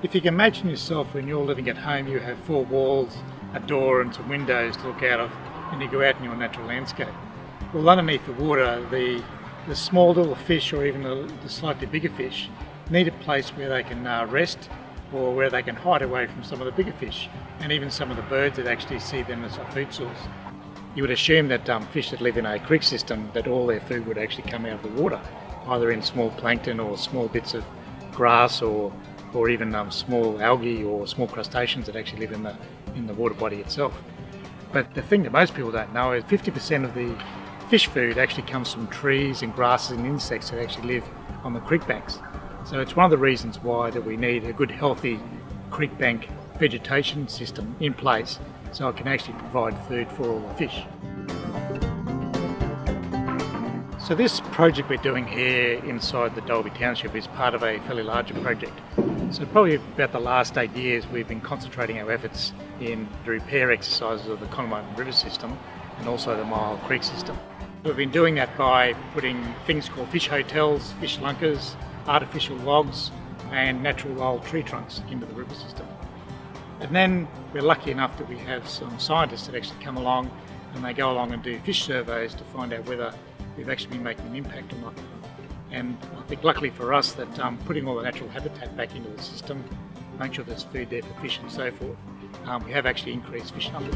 If you can imagine yourself when you're living at home, you have four walls, a door and some windows to look out of, and you go out in your natural landscape. Well, underneath the water, the small little fish, or even the slightly bigger fish, need a place where they can rest, or where they can hide away from some of the bigger fish, and even some of the birds that actually see them as a food source. You would assume that fish that live in a creek system, that all their food would actually come out of the water, either in small plankton or small bits of grass, or even small algae or small crustaceans that actually live in the water body itself. But the thing that most people don't know is 50% of the fish food actually comes from trees and grasses and insects that actually live on the creek banks. So it's one of the reasons why that we need a good healthy creek bank vegetation system in place so it can actually provide food for all the fish. So this project we're doing here inside the Dalby Township is part of a fairly larger project. So probably about the last 8 years we've been concentrating our efforts in the repair exercises of the Condamine River system and also the Myall Creek system. We've been doing that by putting things called fish hotels, fish lunkers, artificial logs and natural wild tree trunks into the river system. And then we're lucky enough that we have some scientists that actually come along and they go along and do fish surveys to find out whether we've actually been making an impact or not. And I think luckily for us that putting all the natural habitat back into the system, making sure there's food there for fish and so forth, we have actually increased fish numbers.